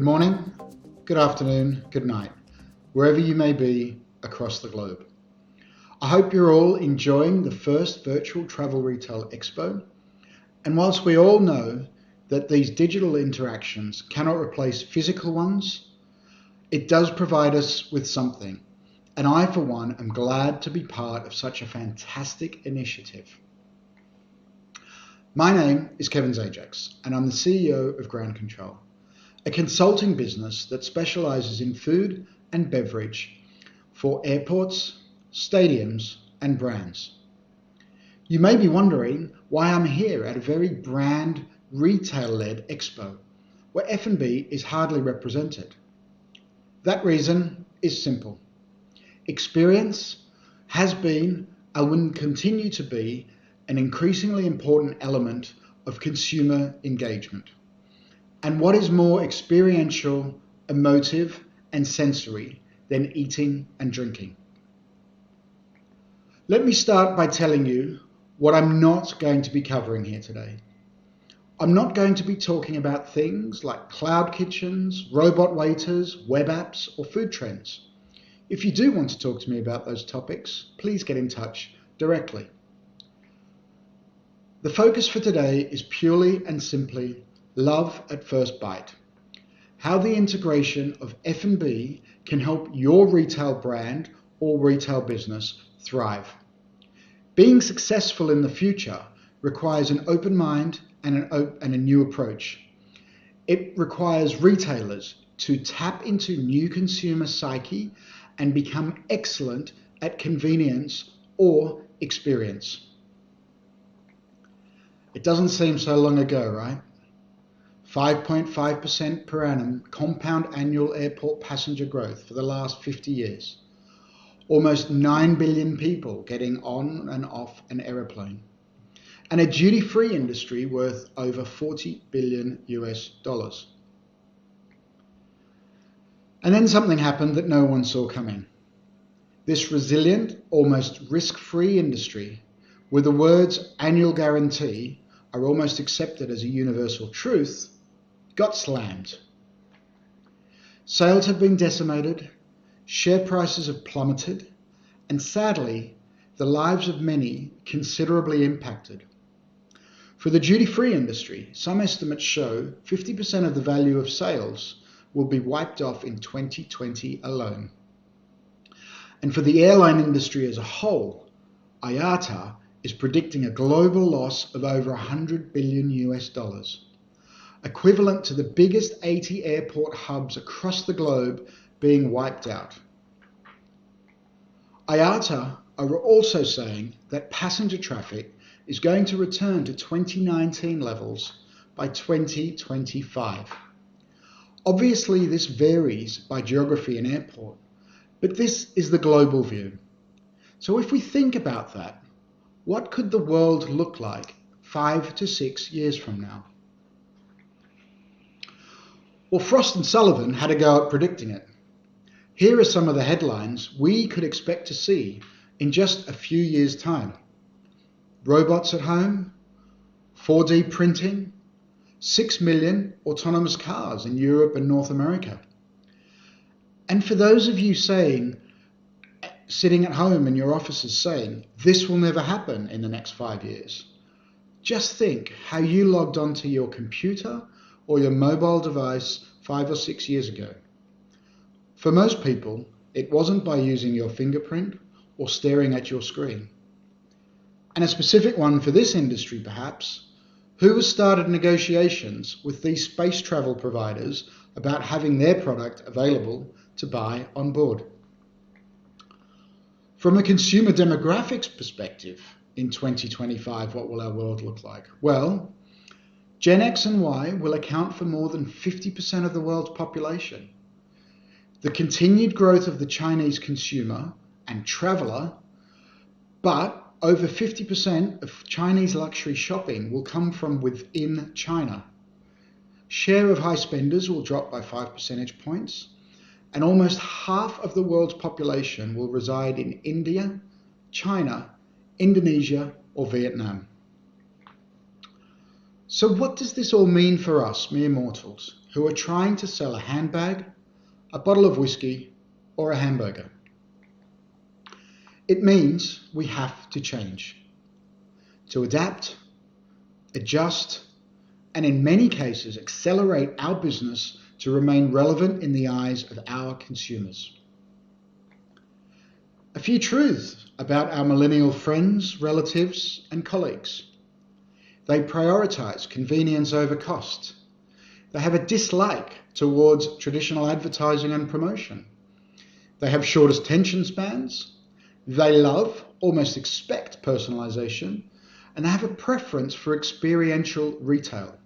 Good morning, good afternoon, good night, wherever you may be across the globe. I hope you're all enjoying the first virtual travel retail expo. And whilst we all know that these digital interactions cannot replace physical ones, it does provide us with something. And I, for one, am glad to be part of such a fantastic initiative. My name is Kevin Zajax, and I'm the CEO of Ground Control, a consulting business that specializes in food and beverage for airports, stadiums, and brands. You may be wondering why I'm here at a very brand retail-led expo, where F&B is hardly represented. That reason is simple. Experience has been and will continue to be an increasingly important element of consumer engagement. And what is more experiential, emotive, and sensory than eating and drinking? Let me start by telling you what I'm not going to be covering here today. I'm not going to be talking about things like cloud kitchens, robot waiters, web apps, or food trends. If you do want to talk to me about those topics, please get in touch directly. The focus for today is purely and simply love at first bite. How the integration of F&B can help your retail brand or retail business thrive. Being successful in the future requires an open mind and a new approach. It requires retailers to tap into new consumer psyche and become excellent at convenience or experience. It doesn't seem so long ago, right? 5.5% per annum compound annual airport passenger growth for the last 50 years. Almost 9 billion people getting on and off an aeroplane. And a duty-free industry worth over $40 billion US. And then something happened that no one saw coming. This resilient, almost risk-free industry, where the words annual guarantee are almost accepted as a universal truth, got slammed. Sales have been decimated, share prices have plummeted, and sadly, the lives of many considerably impacted. For the duty-free industry, some estimates show 50% of the value of sales will be wiped off in 2020 alone. And for the airline industry as a whole, IATA is predicting a global loss of over $100 billion US, equivalent to the biggest 80 airport hubs across the globe being wiped out. IATA are also saying that passenger traffic is going to return to 2019 levels by 2025. Obviously, this varies by geography and airport, but this is the global view. So if we think about that, what could the world look like 5 to 6 years from now? Well, Frost & Sullivan had a go at predicting it. Here are some of the headlines we could expect to see in just a few years' time. Robots at home, 4D printing, 6 million autonomous cars in Europe and North America. And for those of you sitting at home in your offices saying, this will never happen in the next 5 years, just think how you logged onto your computer or your mobile device 5 or 6 years ago. For most people, it wasn't by using your fingerprint or staring at your screen. And a specific one for this industry perhaps, who has started negotiations with these space travel providers about having their product available to buy on board? From a consumer demographics perspective, in 2025, what will our world look like? Well, Gen X and Y will account for more than 50% of the world's population. The continued growth of the Chinese consumer and traveler, but over 50% of Chinese luxury shopping will come from within China. Share of high spenders will drop by 5 percentage points, and almost half of the world's population will reside in India, China, Indonesia, or Vietnam. So what does this all mean for us, mere mortals? who are trying to sell a handbag, a bottle of whiskey, or a hamburger. It means we have to change, to adapt, adjust, and in many cases accelerate our business to remain relevant in the eyes of our consumers. A few truths about our millennial friends, relatives, and colleagues. They prioritize convenience over cost. They have a dislike towards traditional advertising and promotion. They have short attention spans. They love, almost expect personalization, and they have a preference for experiential retail.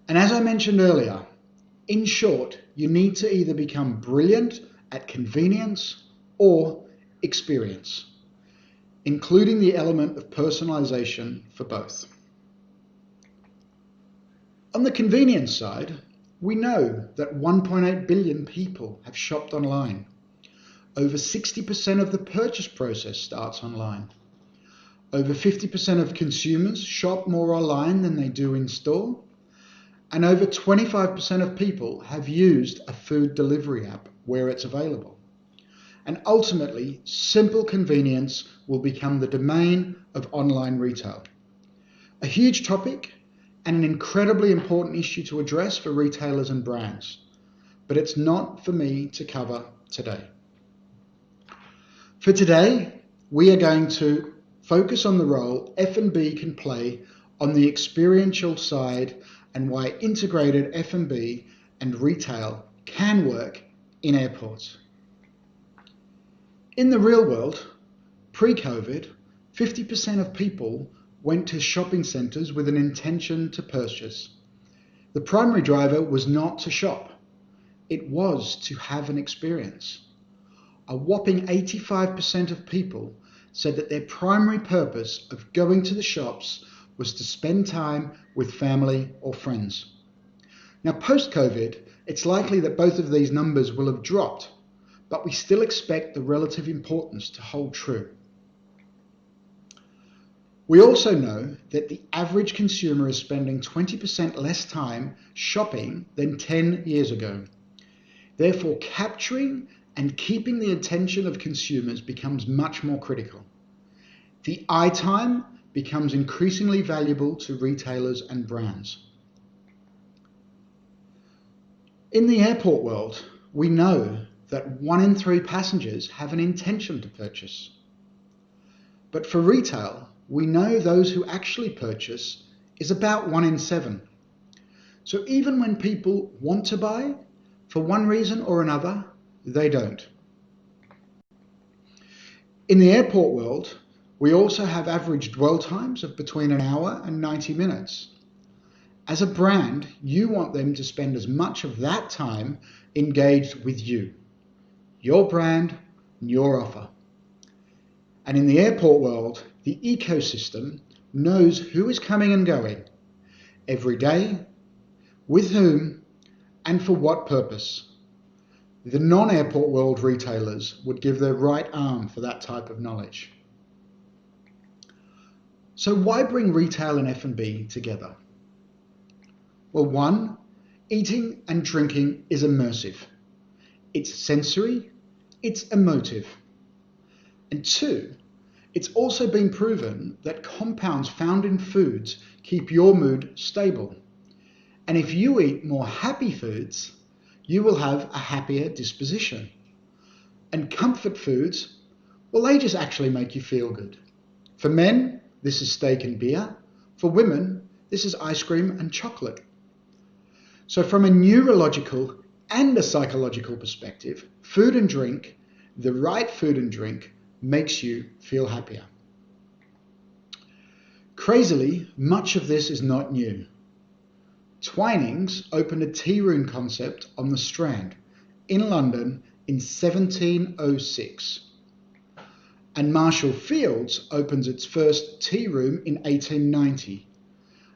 And as I mentioned earlier, in short, you need to either become brilliant at convenience or experience, including the element of personalization for both. On the convenience side, we know that 1.8 billion people have shopped online. Over 60% of the purchase process starts online. Over 50% of consumers shop more online than they do in store. And over 25% of people have used a food delivery app where it's available. And ultimately, simple convenience will become the domain of online retail. A huge topic and an incredibly important issue to address for retailers and brands. But it's not for me to cover today. For today, we are going to focus on the role F&B can play on the experiential side and why integrated F&B and retail can work in airports. In the real world, pre-COVID, 50% of people went to shopping centres with an intention to purchase. The primary driver was not to shop. It was to have an experience. A whopping 85% of people said that their primary purpose of going to the shops was to spend time with family or friends. Now, post-COVID, it's likely that both of these numbers will have dropped, but we still expect the relative importance to hold true. We also know that the average consumer is spending 20% less time shopping than 10 years ago. Therefore, capturing and keeping the attention of consumers becomes much more critical. The eye time becomes increasingly valuable to retailers and brands. In the airport world, we know that 1 in 3 passengers have an intention to purchase. But for retail, we know those who actually purchase is about 1 in 7. So even when people want to buy, for one reason or another, they don't. In the airport world, we also have average dwell times of between an hour and 90 minutes. As a brand, you want them to spend as much of that time engaged with you, your brand, and your offer. And in the airport world, the ecosystem knows who is coming and going, every day, with whom, and for what purpose. The non-airport world retailers would give their right arm for that type of knowledge. So why bring retail and F&B together? Well, 1, eating and drinking is immersive. It's sensory, it's emotive. And 2, it's also been proven that compounds found in foods keep your mood stable. And if you eat more happy foods, you will have a happier disposition. And comfort foods, well, they just actually make you feel good. For men, this is steak and beer. For women, this is ice cream and chocolate. So from a neurological and a psychological perspective, food and drink, the right food and drink, makes you feel happier. Crazily, much of this is not new. Twinings opened a tea room concept on the Strand in London in 1706. And Marshall Fields opens its first tea room in 1890.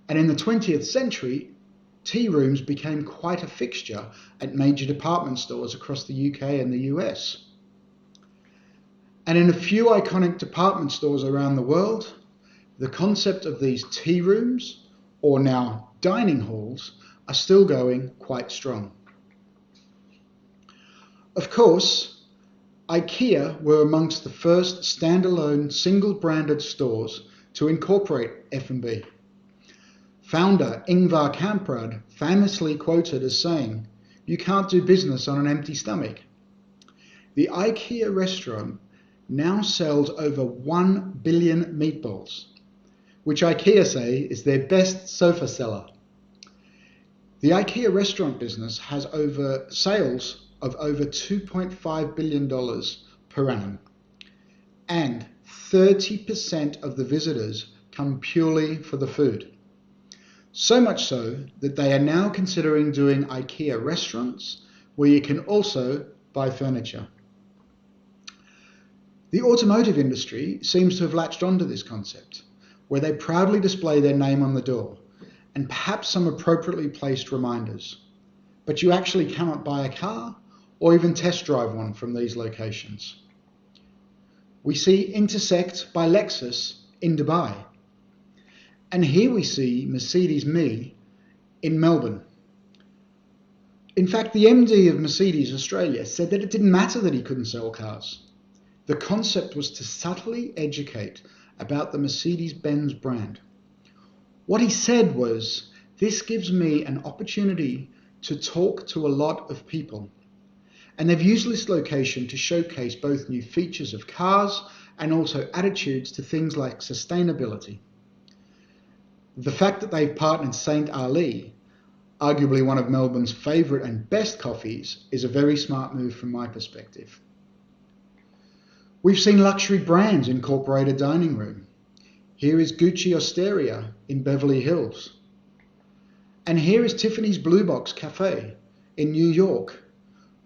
And in the 20th century, tea rooms became quite a fixture at major department stores across the UK and the US. And in a few iconic department stores around the world, the concept of these tea rooms, or now dining halls, are still going quite strong. Of course, IKEA were amongst the first standalone single-branded stores to incorporate F&B. Founder Ingvar Kamprad famously quoted as saying, "You can't do business on an empty stomach." The IKEA restaurant now sells over 1 billion meatballs, which IKEA say is their best sofa seller. The IKEA restaurant business has sales of over $2.5 billion per annum, and 30% of the visitors come purely for the food. So much so that they are now considering doing IKEA restaurants where you can also buy furniture. The automotive industry seems to have latched onto this concept, where they proudly display their name on the door, and perhaps some appropriately placed reminders. But you actually cannot buy a car or even test drive one from these locations. We see Intersect by Lexus in Dubai. And here we see Mercedes-Me in Melbourne. In fact, the MD of Mercedes Australia said that it didn't matter that he couldn't sell cars. The concept was to subtly educate about the Mercedes-Benz brand. What he said was, "This gives me an opportunity to talk to a lot of people." And they've used this location to showcase both new features of cars and also attitudes to things like sustainability. The fact that they've partnered St. Ali, arguably one of Melbourne's favourite and best coffees, is a very smart move from my perspective. We've seen luxury brands incorporate a dining room. Here is Gucci Osteria in Beverly Hills. And here is Tiffany's Blue Box Cafe in New York,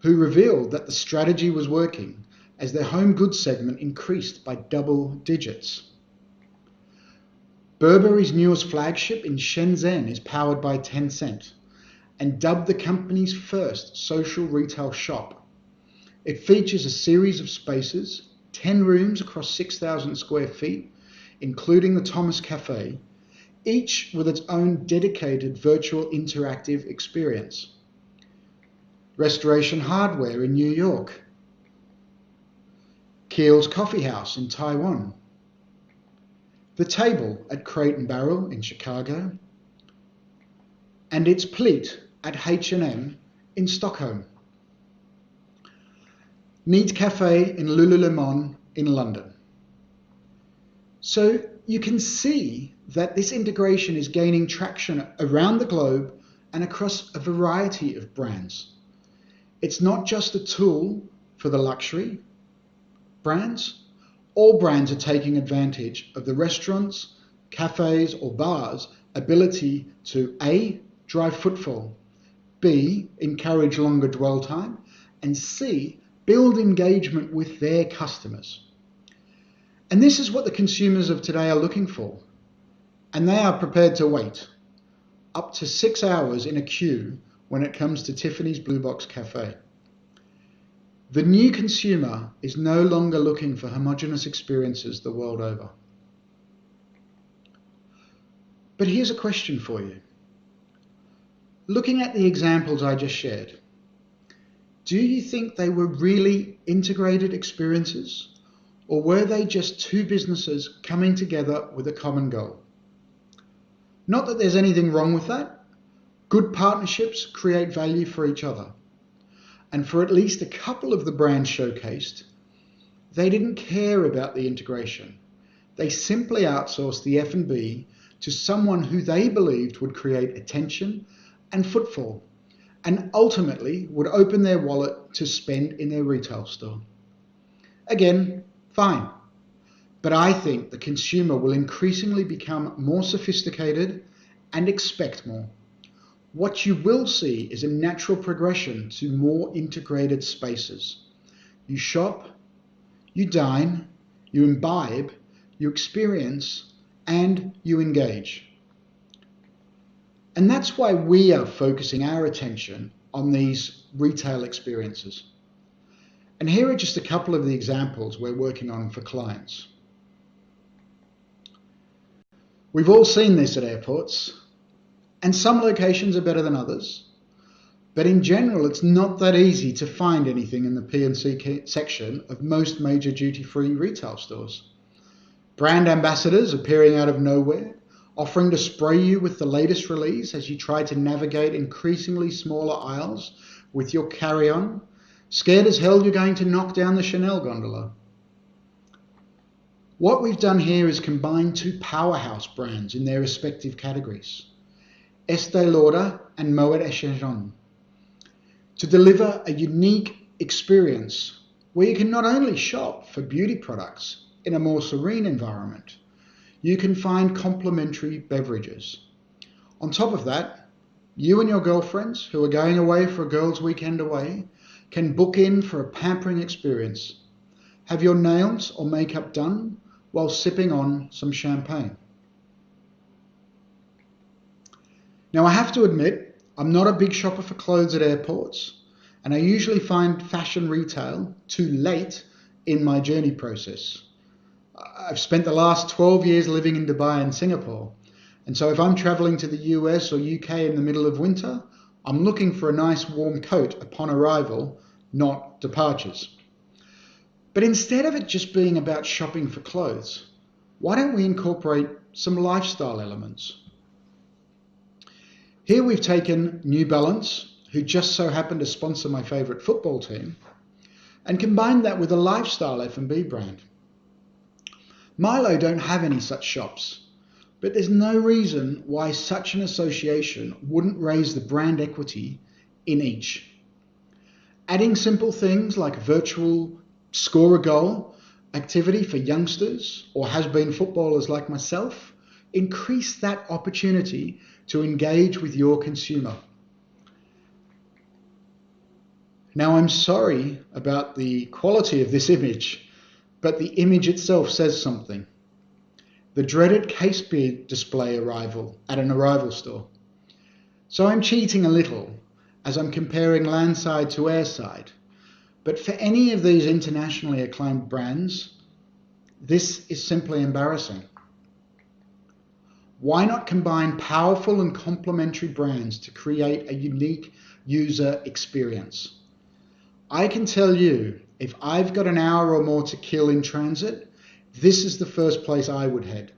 who revealed that the strategy was working as their home goods segment increased by double digits. Burberry's newest flagship in Shenzhen is powered by Tencent and dubbed the company's first social retail shop. It features a series of spaces, 10 rooms across 6,000 square feet, including the Thomas Cafe, each with its own dedicated virtual interactive experience. Restoration Hardware in New York, Keel's Coffee House in Taiwan, The Table at Crate and Barrel in Chicago, and It's Pleat at H&M in Stockholm. Neat Cafe in Lululemon in London. So you can see that this integration is gaining traction around the globe and across a variety of brands. It's not just a tool for the luxury brands. All brands are taking advantage of the restaurants, cafes or bars' ability to A, drive footfall, B, encourage longer dwell time, and C, build engagement with their customers. And this is what the consumers of today are looking for. And they are prepared to wait up to 6 hours in a queue when it comes to Tiffany's Blue Box Cafe. The new consumer is no longer looking for homogeneous experiences the world over. But here's a question for you. Looking at the examples I just shared, do you think they were really integrated experiences, or were they just two businesses coming together with a common goal? Not that there's anything wrong with that. Good partnerships create value for each other. And for at least a couple of the brands showcased, they didn't care about the integration. They simply outsourced the F&B to someone who they believed would create attention and footfall, and ultimately would open their wallet to spend in their retail store. Again, fine. But I think the consumer will increasingly become more sophisticated and expect more. What you will see is a natural progression to more integrated spaces. You shop, you dine, you imbibe, you experience, and you engage. And that's why we are focusing our attention on these retail experiences. And here are just a couple of the examples we're working on for clients. We've all seen this at airports. And some locations are better than others. But in general, it's not that easy to find anything in the P&C section of most major duty-free retail stores. Brand ambassadors appearing out of nowhere, offering to spray you with the latest release as you try to navigate increasingly smaller aisles with your carry-on, scared as hell you're going to knock down the Chanel gondola. What we've done here is combine two powerhouse brands in their respective categories, Estée Lauder and Moet Chandon, to deliver a unique experience where you can not only shop for beauty products in a more serene environment, you can find complimentary beverages. On top of that, you and your girlfriends who are going away for a girls' weekend away can book in for a pampering experience. Have your nails or makeup done while sipping on some champagne. Now, I have to admit, I'm not a big shopper for clothes at airports, and I usually find fashion retail too late in my journey process. I've spent the last 12 years living in Dubai and Singapore, and so if I'm traveling to the US or UK in the middle of winter, I'm looking for a nice warm coat upon arrival, not departures. But instead of it just being about shopping for clothes, why don't we incorporate some lifestyle elements? Here we've taken New Balance, who just so happened to sponsor my favourite football team, and combined that with a lifestyle F&B brand. Milo don't have any such shops, but there's no reason why such an association wouldn't raise the brand equity in each. Adding simple things like virtual score a goal activity for youngsters or has-been footballers like myself increase that opportunity to engage with your consumer. Now, I'm sorry about the quality of this image, but the image itself says something. The dreaded case beard display arrival at an arrival store. So I'm cheating a little as I'm comparing landside to airside. But for any of these internationally acclaimed brands, this is simply embarrassing. Why not combine powerful and complementary brands to create a unique user experience? I can tell you, if I've got an hour or more to kill in transit, this is the first place I would head.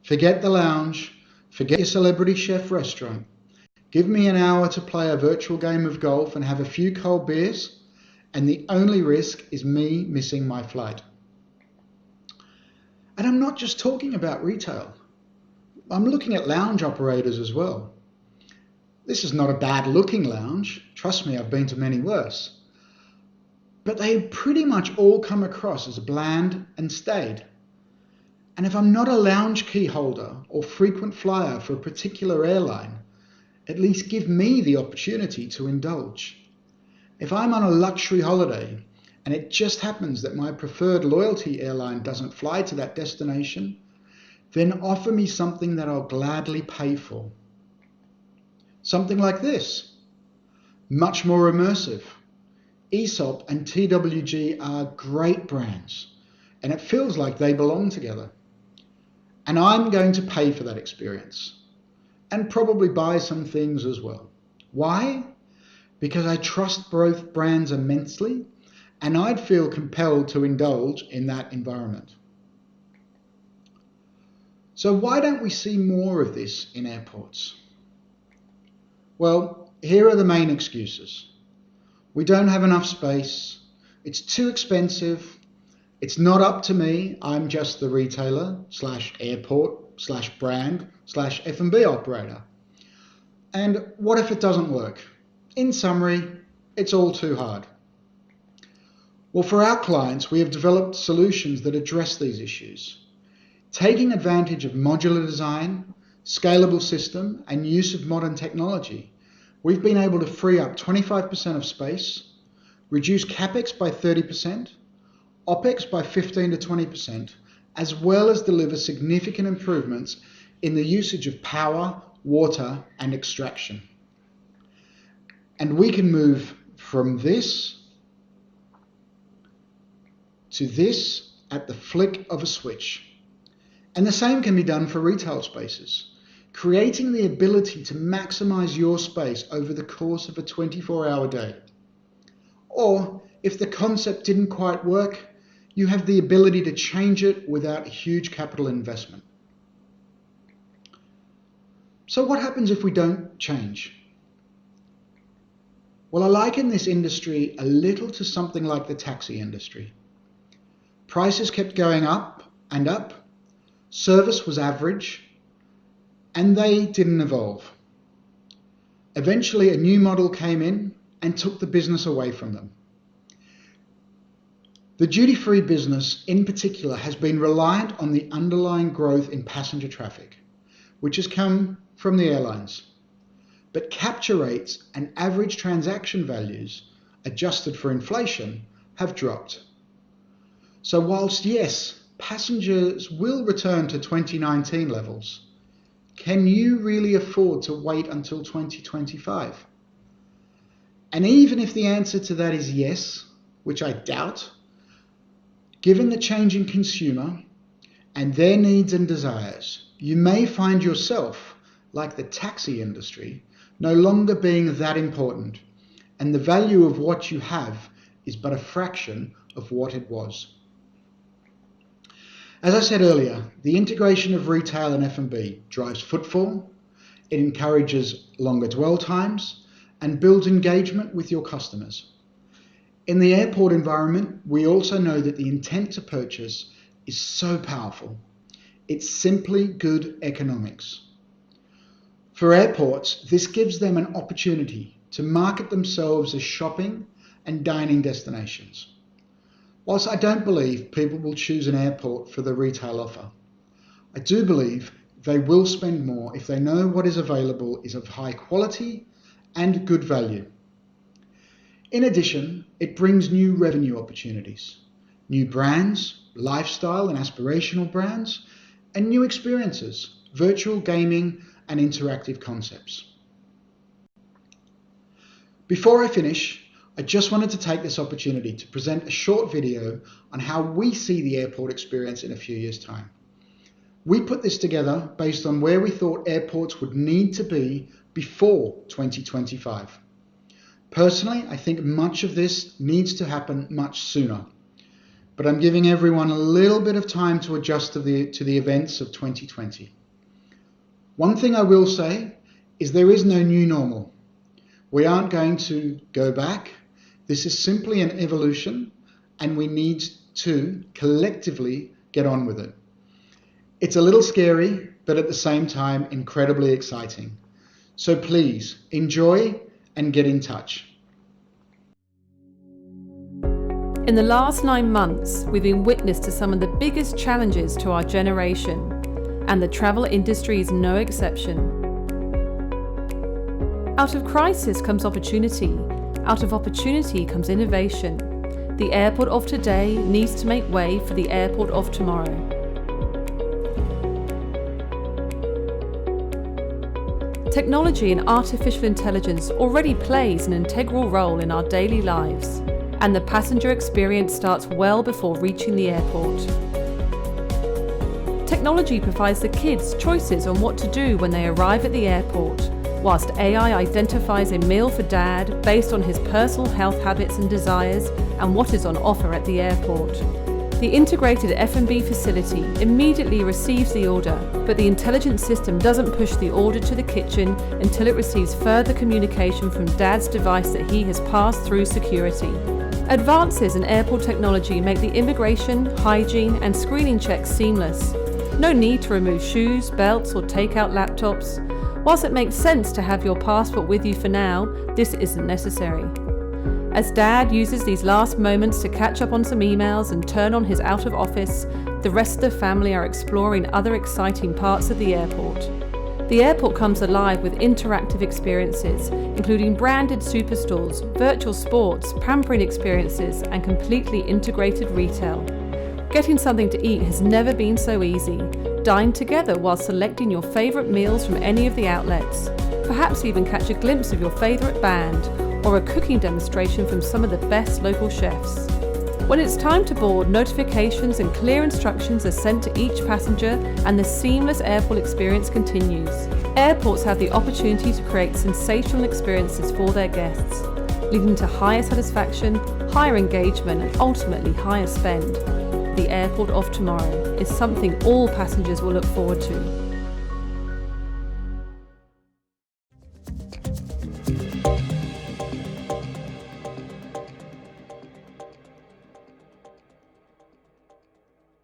Forget the lounge, forget your celebrity chef restaurant. Give me an hour to play a virtual game of golf and have a few cold beers, and the only risk is me missing my flight. And I'm not just talking about retail. I'm looking at lounge operators as well. This is not a bad looking lounge. Trust me, I've been to many worse. But they pretty much all come across as bland and staid. And if I'm not a lounge key holder or frequent flyer for a particular airline, at least give me the opportunity to indulge. If I'm on a luxury holiday and it just happens that my preferred loyalty airline doesn't fly to that destination, then offer me something that I'll gladly pay for. Something like this. Much more immersive. Aesop and TWG are great brands, and it feels like they belong together. And I'm going to pay for that experience, and probably buy some things as well. Why? Because I trust both brands immensely, and I'd feel compelled to indulge in that environment. So why don't we see more of this in airports? Well, here are the main excuses. We don't have enough space, it's too expensive, it's not up to me, I'm just the retailer / airport / brand / F&B operator. And what if it doesn't work? In summary, it's all too hard. Well, for our clients, we have developed solutions that address these issues. Taking advantage of modular design, scalable system, and use of modern technology, we've been able to free up 25% of space, reduce CapEx by 30%, OpEx by 15 to 20%, as well as deliver significant improvements in the usage of power, water, and extraction. And we can move from this to this at the flick of a switch. And the same can be done for retail spaces. creating the ability to maximize your space over the course of a 24-hour day. Or, if the concept didn't quite work, you have the ability to change it without a huge capital investment. So what happens if we don't change? Well, I liken this industry a little to something like the taxi industry. Prices kept going up and up, service was average, and they didn't evolve. Eventually, a new model came in and took the business away from them. The duty-free business in particular has been reliant on the underlying growth in passenger traffic, which has come from the airlines. But capture rates and average transaction values, adjusted for inflation, have dropped. So whilst yes, passengers will return to 2019 levels, can you really afford to wait until 2025? And even if the answer to that is yes, which I doubt, given the changing consumer and their needs and desires, you may find yourself, like the taxi industry, no longer being that important, and the value of what you have is but a fraction of what it was. As I said earlier, the integration of retail and F&B drives footfall, it encourages longer dwell times, and builds engagement with your customers. In the airport environment, we also know that the intent to purchase is so powerful. It's simply good economics. For airports, this gives them an opportunity to market themselves as shopping and dining destinations. Whilst I don't believe people will choose an airport for the retail offer, I do believe they will spend more if they know what is available is of high quality and good value. In addition, it brings new revenue opportunities, new brands, lifestyle and aspirational brands, and new experiences, virtual gaming and interactive concepts. Before I finish, I just wanted to take this opportunity to present a short video on how we see the airport experience in a few years' time. We put this together based on where we thought airports would need to be before 2025. Personally, I think much of this needs to happen much sooner, but I'm giving everyone a little bit of time to adjust to the events of 2020. One thing I will say is there is no new normal. We aren't going to go back. This is simply an evolution, and we need to collectively get on with it. It's a little scary, but at the same time, incredibly exciting. So please, enjoy and get in touch. In the last 9 months, we've been witness to some of the biggest challenges to our generation, and the travel industry is no exception. Out of crisis comes opportunity. Out of opportunity comes innovation. The airport of today needs to make way for the airport of tomorrow. Technology and artificial intelligence already plays an integral role in our daily lives, and the passenger experience starts well before reaching the airport. Technology provides the kids choices on what to do when they arrive at the airport, whilst AI identifies a meal for dad based on his personal health habits and desires and what is on offer at the airport. The integrated F&B facility immediately receives the order, but the intelligent system doesn't push the order to the kitchen until it receives further communication from dad's device that he has passed through security. Advances in airport technology make the immigration, hygiene and screening checks seamless. No need to remove shoes, belts or take out laptops. Whilst it makes sense to have your passport with you for now, this isn't necessary. As Dad uses these last moments to catch up on some emails and turn on his out of office, the rest of the family are exploring other exciting parts of the airport. The airport comes alive with interactive experiences, including branded superstores, virtual sports, pampering experiences, and completely integrated retail. Getting something to eat has never been so easy. Dine together while selecting your favourite meals from any of the outlets. Perhaps even catch a glimpse of your favourite band, or a cooking demonstration from some of the best local chefs. When it's time to board, notifications and clear instructions are sent to each passenger and the seamless airport experience continues. Airports have the opportunity to create sensational experiences for their guests, leading to higher satisfaction, higher engagement and ultimately higher spend. The airport of tomorrow is something all passengers will look forward to.